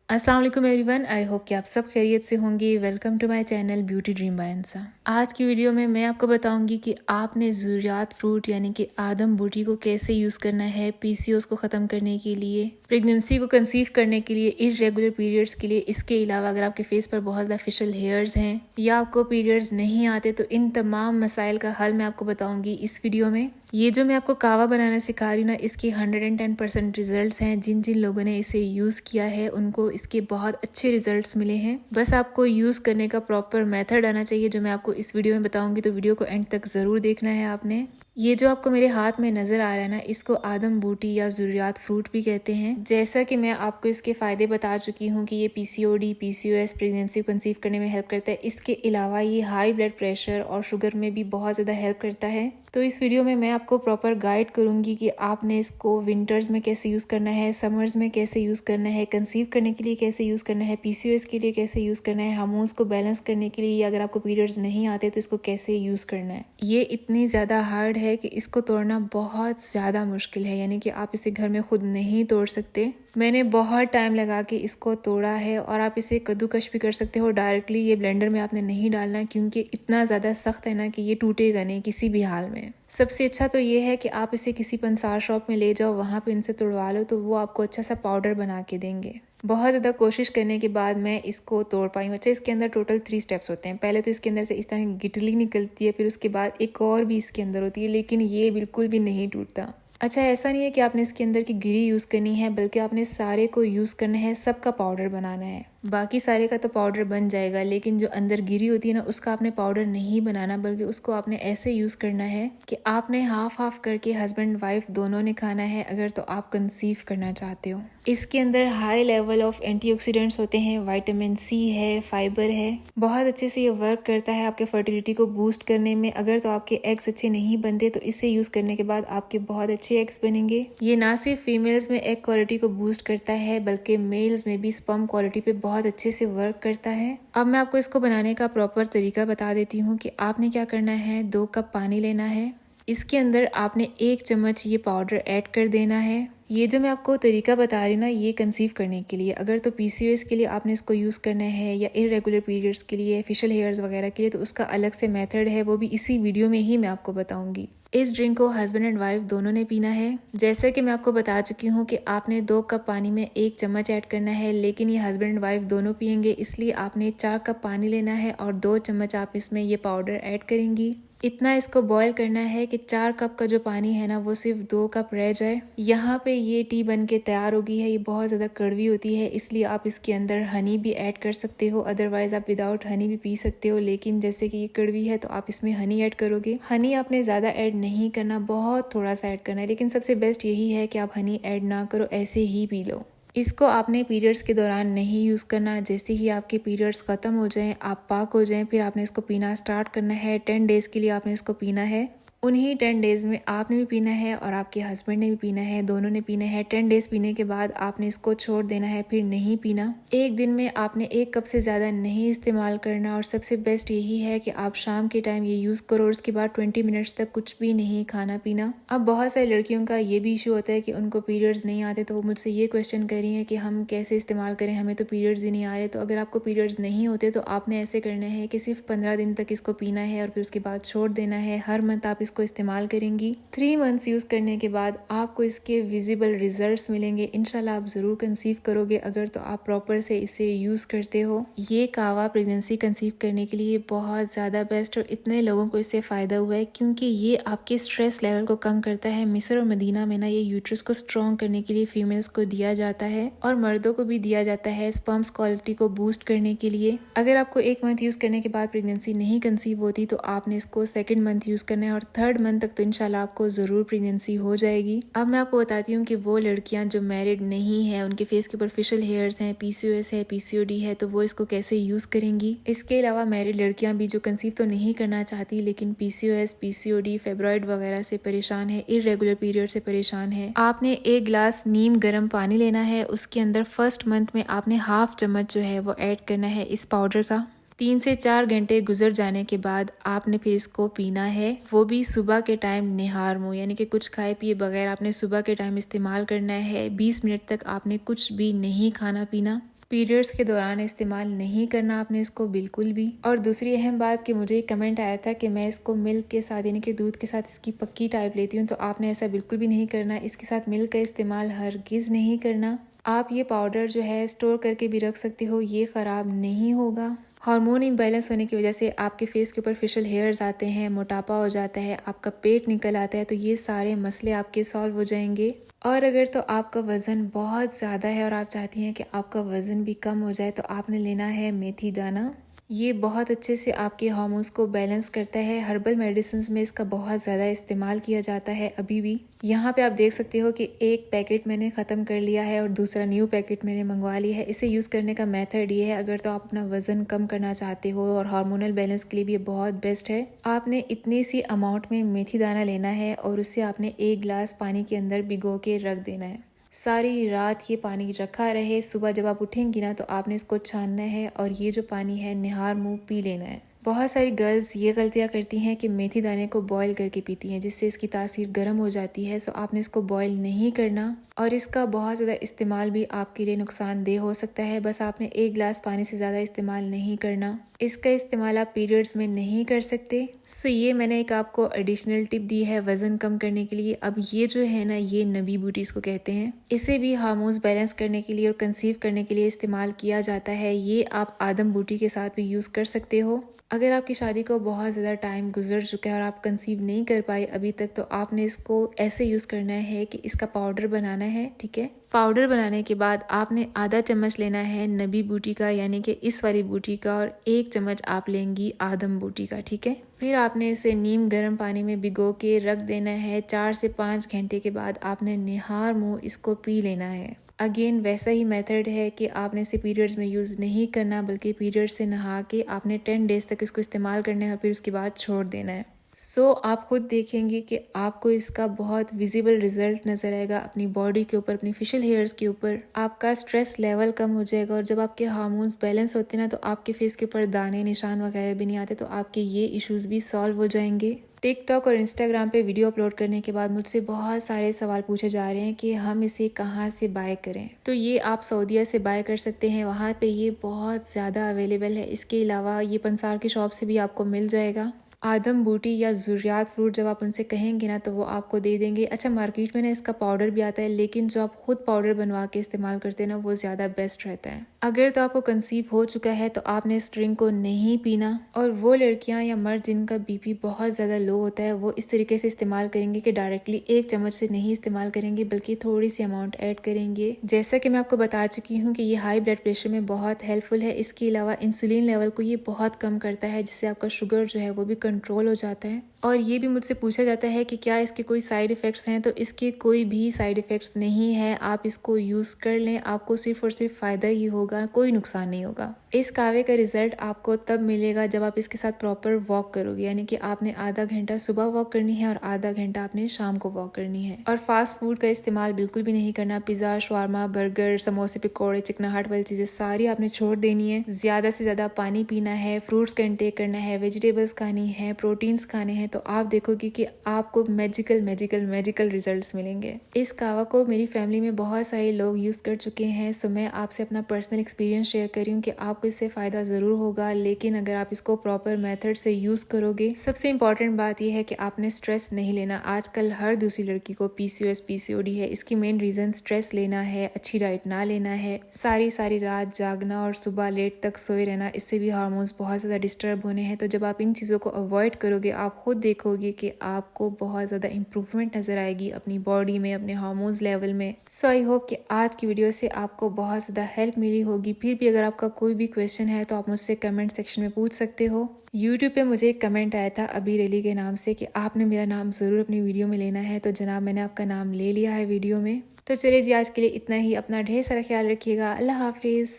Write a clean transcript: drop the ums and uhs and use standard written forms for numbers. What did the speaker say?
अस्सलाम वालेकुम everyone, I hope कि आप सब खैरियत से होंगे। Welcome to my channel beauty dream by Ansa. आज की वीडियो में मैं आपको बताऊंगी कि आपने ज़ुर्रियात फ्रूट यानी कि आदम बूटी को कैसे यूज़ करना है पीसीओएस को ख़त्म करने के लिए, प्रेगनेंसी को कंसीव करने के लिए, इरेगुलर पीरियड्स के लिए। इसके अलावा अगर आपके फेस पर बहुत ज़्यादा फेशियल हेयर्स हैं या आपको पीरियड्स नहीं आते तो इन तमाम मसाइल का हल मैं आपको बताऊंगी इस वीडियो में। ये जो मैं आपको कावा बनाना सिखा रही हूँ ना, इसके 110% रिजल्ट्स हैं। जिन जिन लोगों ने इसे यूज़ किया है उनको इसके बहुत अच्छे रिजल्ट्स मिले हैं। बस आपको यूज़ करने का प्रॉपर मेथड आना चाहिए जो मैं आपको इस वीडियो में बताऊंगी, तो वीडियो को एंड तक ज़रूर देखना है आपने। ये जो आपको मेरे हाथ में नज़र आ रहा है ना, इसको आदम बूटी या ज़ुर्रियात फ्रूट भी कहते हैं। जैसा कि मैं आपको इसके फ़ायदे बता चुकी हूँ कि ये पीसीओडी, पीसीओएस, प्रेगनेंसी को कंसीव करने में हेल्प करता है। इसके अलावा ये हाई ब्लड प्रेशर और शुगर में भी बहुत ज़्यादा हेल्प करता है। तो इस वीडियो में मैं आपको प्रॉपर गाइड करूंगी कि आपने इसको विंटर्स में कैसे यूज़ करना है, समर्स में कैसे यूज़ करना है, कंसीव करने के लिए कैसे यूज़ करना है, पीसीओएस के लिए कैसे यूज़ करना है, हार्मोन्स को बैलेंस करने के लिए, या अगर आपको पीरियड्स नहीं आते तो इसको कैसे यूज़ करना है। ये इतनी ज़्यादा हार्ड है कि इसको तोड़ना बहुत ज़्यादा मुश्किल है, यानी कि आप इसे घर में खुद नहीं तोड़ सकते। मैंने बहुत टाइम लगा के इसको तोड़ा है। और आप इसे कद्दूकश भी कर सकते हो डायरेक्टली, ये ब्लेंडर में आपने नहीं डालना क्योंकि इतना ज़्यादा सख्त है ना कि ये टूटेगा नहीं किसी भी हाल में। सबसे अच्छा तो ये है कि आप इसे किसी पंसार शॉप में ले जाओ, वहाँ पे इनसे तुड़वा लो तो वो आपको अच्छा सा पाउडर बना के देंगे। बहुत ज़्यादा कोशिश करने के बाद मैं इसको तोड़ पाई हूँ। अच्छा, इसके अंदर टोटल 3 स्टेप्स होते हैं। पहले तो इसके अंदर से इस तरह गिटली निकलती है, फिर उसके बाद एक और भी इसके अंदर होती है, लेकिन ये बिल्कुल भी नहीं टूटता। अच्छा, ऐसा नहीं है कि आपने इसके अंदर की गिरी यूज़ करनी है, बल्कि आपने सारे को यूज़ करना है, सबका पाउडर बनाना है। बाकी सारे का तो पाउडर बन जाएगा, लेकिन जो अंदर गिरी होती है ना, उसका आपने पाउडर नहीं बनाना, बल्कि उसको आपने ऐसे यूज़ करना है कि आपने हाफ हाफ करके हस्बैंड वाइफ दोनों ने खाना है, अगर तो आप कंसीव करना चाहते हो। इसके अंदर हाई लेवल ऑफ एंटीऑक्सीडेंट्स होते हैं, विटामिन सी है, फाइबर है, बहुत अच्छे से ये वर्क करता है आपके फर्टिलिटी को बूस्ट करने में। अगर तो आपके एग्स अच्छे नहीं बनते तो इसे यूज़ करने के बाद आपके बहुत अच्छे एग्स बनेंगे। ये ना सिर्फ फीमेल्स में एग क्वालिटी को बूस्ट करता है, बल्कि मेल्स में भी स्पर्म क्वालिटी पे बहुत अच्छे से वर्क करता है। अब मैं आपको इसको बनाने का प्रॉपर तरीका बता देती हूँ कि आपने क्या करना है। 2 कप पानी लेना है, इसके अंदर आपने 1 चम्मच ये पाउडर ऐड कर देना है। ये जो मैं आपको तरीका बता रही हूँ ना, ये कंसीव करने के लिए। अगर तो पीसीओएस के लिए आपने इसको यूज़ करना है या इरेगुलर पीरियड्स के लिए, फेशियल हेयर्स वगैरह के लिए, तो उसका अलग से मेथड है, वो भी इसी वीडियो में ही मैं आपको बताऊंगी। इस ड्रिंक को हस्बैंड एंड वाइफ दोनों ने पीना है। जैसे कि मैं आपको बता चुकी हूँ कि आपने 2 कप पानी में 1 चम्मच ऐड करना है, लेकिन ये हस्बैंड एंड वाइफ दोनों पियेंगे, इसलिए आपने 4 कप पानी लेना है और 2 चम्मच आप इसमें ये पाउडर ऐड करेंगी। इतना इसको बॉईल करना है कि 4 कप का जो पानी है ना, वो सिर्फ 2 कप रह जाए। यहाँ पे ये टी बन के तैयार हो गई है। ये बहुत ज़्यादा कड़वी होती है, इसलिए आप इसके अंदर हनी भी ऐड कर सकते हो, अदरवाइज आप विदाउट हनी भी पी सकते हो। लेकिन जैसे कि ये कड़वी है तो आप इसमें हनी ऐड करोगे। हनी आपने ज़्यादा ऐड नहीं करना, बहुत थोड़ा सा ऐड करना है, लेकिन सबसे बेस्ट यही है कि आप हनी ऐड ना करो, ऐसे ही पी लो। इसको आपने पीरियड्स के दौरान नहीं यूज़ करना। जैसे ही आपके पीरियड्स ख़त्म हो जाएं, आप पाक हो जाएं, फिर आपने इसको पीना स्टार्ट करना है। 10 डेज़ के लिए आपने इसको पीना है। उन्हीं 10 डेज़ में आपने भी पीना है और आपके हस्बैंड ने भी पीना है, दोनों ने पीना है। 10 डेज़ पीने के बाद आपने इसको छोड़ देना है, फिर नहीं पीना। एक दिन में आपने 1 कप से ज़्यादा नहीं इस्तेमाल करना। और सबसे बेस्ट यही है कि आप शाम के टाइम ये यूज़ करो और उसके बाद 20 मिनट्स तक कुछ भी नहीं खाना पीना। अब बहुत सारी लड़कियों का ये भी इशू होता है कि उनको पीरियड्स नहीं आते, तो वो मुझसे ये क्वेश्चन कर रही हैं कि हम कैसे इस्तेमाल करें, हमें तो पीरियड्स ही नहीं आ रहे। तो अगर आपको पीरियड्स नहीं होते तो आपने ऐसे करना है कि सिर्फ 15 दिन तक इसको पीना है और फिर उसके बाद छोड़ देना है। हर मंथ आप इसको इस्तेमाल करेंगे। 3 मंथ्स यूज़ करने के बाद आपको इसके विजिबल रिजल्ट्स मिलेंगे। इंशाल्लाह आप ज़रूर कंसीव करोगे अगर तो आप प्रॉपर से इसे यूज़ करते हो। ये कावा प्रेगनेंसी कंसीव करने के लिए बहुत ज़्यादा बेस्ट, और इतने लोगों को इससे फ़ायदा हुआ है क्योंकि ये आपके स्ट्रेस लेवल को कम करता है। मिस्र और मदीना में ना ये यूट्रस को स्ट्रॉन्ग करने के लिए फीमेल्स को दिया जाता है और मर्दों को भी दिया जाता है स्पर्म्स क्वालिटी को बूस्ट करने के लिए। अगर आपको 1 मंथ यूज़ करने के बाद प्रेगनेंसी नहीं कंसीव होती तो आपने इसको 2nd मंथ यूज़ करना है और 3rd मंथ तक तो इंशाल्लाह आपको ज़रूर प्रेगनेंसी हो जाएगी। अब मैं आपको बताती हूँ कि वो लड़कियाँ जो मैरिड नहीं है, उनके फेस के ऊपर फेशियल हेयर्स हैं, पीसीओएस है, पीसीओडी है, तो वो इसको कैसे यूज़ करेंगी। इसके अलावा मैरिड लड़कियाँ भी जो कंसीव तो नहीं करना चाहती लेकिन पीसीओएस, पीसीओडी, फाइब्रॉइड वगैरह से परेशान है, इरेगुलर पीरियड से परेशान है, आपने 1 गिलास नीम गर्म पानी लेना है। उसके अंदर 1st मंथ में आपने हाफ चम्मच जो है वो ऐड करना है इस पाउडर का। 3 से 4 घंटे गुजर जाने के बाद आपने फिर इसको पीना है, वो भी सुबह के टाइम निहार मुँह, यानी कि कुछ खाए पिए बगैर आपने सुबह के टाइम इस्तेमाल करना है। 20 मिनट तक आपने कुछ भी नहीं खाना पीना। पीरियड्स के दौरान इस्तेमाल नहीं करना आपने इसको बिल्कुल भी। और दूसरी अहम बात कि मुझे एक कमेंट आया था कि मैं इसको मिल्क के साथ यानी कि दूध के साथ इसकी पक्की टाइप लेती हूँ, तो आपने ऐसा बिल्कुल भी नहीं करना। इसके साथ मिल्क का इस्तेमाल हरगिज़ नहीं करना। आप ये पाउडर जो है स्टोर करके भी रख सकते हो, ये ख़राब नहीं होगा। हार्मोन इम्बैलेंस होने की वजह से आपके फेस के ऊपर फेशियल हेयर्स आते हैं, मोटापा हो जाता है, आपका पेट निकल आता है, तो ये सारे मसले आपके सॉल्व हो जाएंगे। और अगर तो आपका वज़न बहुत ज़्यादा है और आप चाहती हैं कि आपका वज़न भी कम हो जाए, तो आपने लेना है मेथी दाना। ये बहुत अच्छे से आपके हार्मोन्स को बैलेंस करता है। हर्बल मेडिसिन में इसका बहुत ज़्यादा इस्तेमाल किया जाता है अभी भी। यहाँ पे आप देख सकते हो कि एक पैकेट मैंने ख़त्म कर लिया है और दूसरा न्यू पैकेट मैंने मंगवा लिया है। इसे यूज़ करने का मेथड ये है, अगर तो आप अपना वज़न कम करना चाहते हो और हार्मोनल बैलेंस के लिए भी ये बहुत बेस्ट है। आपने इतनी सी अमाउंट में मेथी दाना लेना है और उससे आपने 1 गिलास पानी के अंदर भिगो के रख देना है। सारी रात ये पानी रखा रहे, सुबह जब आप उठेंगी ना तो आपने इसको छानना है और ये जो पानी है निहार मुंह पी लेना है। बहुत सारी गर्ल्स ये गलतियाँ करती हैं कि मेथी दाने को बॉईल करके पीती हैं, जिससे इसकी तासीर गर्म हो जाती है। सो आपने इसको बॉईल नहीं करना और इसका बहुत ज़्यादा इस्तेमाल भी आपके लिए नुकसानदेह हो सकता है। बस आपने 1 गिलास पानी से ज़्यादा इस्तेमाल नहीं करना। इसका इस्तेमाल आप पीरियड्स में नहीं कर सकते। सो ये मैंने एक आपको एडिशनल टिप दी है वज़न कम करने के लिए। अब ये जो है ना, ये नबी बूटीज़ को कहते हैं। इसे भी हार्मोन्स बैलेंस करने के लिए और कंसीव करने के लिए इस्तेमाल किया जाता है। ये आप आदम बूटी के साथ भी यूज़ कर सकते हो। अगर आपकी शादी को बहुत ज़्यादा टाइम गुजर चुका है और आप कंसीव नहीं कर पाए अभी तक, तो आपने इसको ऐसे यूज़ करना है कि इसका पाउडर बनाना है, ठीक है। पाउडर बनाने के बाद आपने आधा चम्मच लेना है नबी बूटी का यानी कि इस वाली बूटी का, और 1 चम्मच आप लेंगी आदम बूटी का, ठीक है। फिर आपने इसे नीम गर्म पानी में भिगो के रख देना है। 4 से 5 घंटे के बाद आपने निहार मुँह इसको पी लेना है। अगेन वैसा ही मेथड है कि आपने इसे पीरियड्स में यूज़ नहीं करना, बल्कि पीरियड्स से नहा के आपने 10 डेज तक इसको इस्तेमाल करना है और फिर उसके बाद छोड़ देना है। सो आप खुद देखेंगे कि आपको इसका बहुत विजिबल रिजल्ट नज़र आएगा अपनी बॉडी के ऊपर, अपनी फेशियल हेयर्स के ऊपर। आपका स्ट्रेस लेवल कम हो जाएगा और जब आपके हार्मोन्स बैलेंस होते हैं ना, तो आपके फेस के ऊपर दाने निशान वगैरह भी नहीं आते, तो आपके ये इश्यूज़ भी सॉल्व हो जाएंगे। टिकटॉक और इंस्टाग्राम पे वीडियो अपलोड करने के बाद मुझसे बहुत सारे सवाल पूछे जा रहे हैं कि हम इसे कहाँ से बाय करें। तो ये आप सऊदीया से बाय कर सकते हैं, वहाँ पे ये बहुत ज़्यादा अवेलेबल है। इसके अलावा ये पंसार की शॉप से भी आपको मिल जाएगा। आदम बूटी या ज़ुर्रियात फ्रूट जब आप उनसे कहेंगे ना, तो वो आपको दे देंगे। अच्छा, मार्केट में ना इसका पाउडर भी आता है, लेकिन जो आप खुद पाउडर बनवा के इस्तेमाल करते हैं ना, वो ज़्यादा बेस्ट रहता है। अगर तो आपको कंसीव हो चुका है तो आपने इस ड्रिंक को नहीं पीना। और वो लड़कियां या मर्द जिनका बीपी बहुत ज़्यादा लो होता है, वो इस तरीके से इस्तेमाल करेंगे कि डायरेक्टली 1 चम्मच से नहीं इस्तेमाल करेंगे, बल्कि थोड़ी सी अमाउंट ऐड करेंगे। जैसा कि मैं आपको बता चुकी हूँ कि ये हाई ब्लड प्रेशर में बहुत हेल्पफुल है। इसके अलावा इंसुलिन लेवल को ये बहुत कम करता है, जिससे आपका शुगर जो है वो भी कंट्रोल हो जाता है। और ये भी मुझसे पूछा जाता है कि क्या इसके कोई साइड इफ़ेक्ट्स हैं, तो इसके कोई भी साइड इफ़ेक्ट्स नहीं है। आप इसको यूज़ कर लें, आपको सिर्फ और सिर्फ फ़ायदा ही होगा, कोई नुकसान नहीं होगा। इस कावे का रिजल्ट आपको तब मिलेगा जब आप इसके साथ प्रॉपर वॉक करोगे, यानी कि आपने आधा घंटा सुबह वॉक करनी है और आधा घंटा आपने शाम को वॉक करनी है। और फास्ट फूड का इस्तेमाल बिल्कुल भी नहीं करना। पिज़्ज़ा, शवारमा, बर्गर, समोसे, पकौड़े, चिकनाहट वाली चीज़ें सारी आपने छोड़ देनी है। ज़्यादा से ज़्यादा पानी पीना है, फ्रूट्स का इंटेक करना है, वेजिटेबल्स खानी है, प्रोटीन्स खाने हैं, तो आप देखोगे कि आपको मैजिकल रिजल्ट्स मिलेंगे। इस कावा को मेरी फैमिली में बहुत सारे लोग यूज़ कर चुके हैं, सो मैं आपसे अपना पर्सनल एक्सपीरियंस शेयर कर रही हूँ कि आपको इससे फ़ायदा ज़रूर होगा, लेकिन अगर आप इसको प्रॉपर मेथड से यूज़ करोगे। सबसे इम्पॉर्टेंट बात यह है कि आपने स्ट्रेस नहीं लेना। आजकल हर दूसरी लड़की को PCOS PCOD है। इसकी मेन रीज़न स्ट्रेस लेना है, अच्छी डाइट ना लेना है, सारी रात जागना और सुबह लेट तक सोए रहना। इससे भी हार्मोन्स बहुत ज़्यादा डिस्टर्ब होने हैं। तो जब आप इन चीज़ों को अवॉइड करोगे, आप खुद देखोगे कि आपको बहुत ज़्यादा इंप्रूवमेंट नज़र आएगी अपनी बॉडी में, अपने हार्मोन्स लेवल में। सो आई होप कि आज की वीडियो से आपको बहुत ज़्यादा हेल्प मिली होगी। फिर भी अगर आपका कोई भी क्वेश्चन है तो आप मुझसे कमेंट सेक्शन में पूछ सकते हो। YouTube पे मुझे एक कमेंट आया था अबीर अली के नाम से कि आपने मेरा नाम ज़रूर अपनी वीडियो में लेना है, तो जनाब मैंने आपका नाम ले लिया है वीडियो में। तो चलिए जी, आज के लिए इतना ही। अपना ढेर सारा ख्याल रखिएगा। अल्लाह हाफिज़।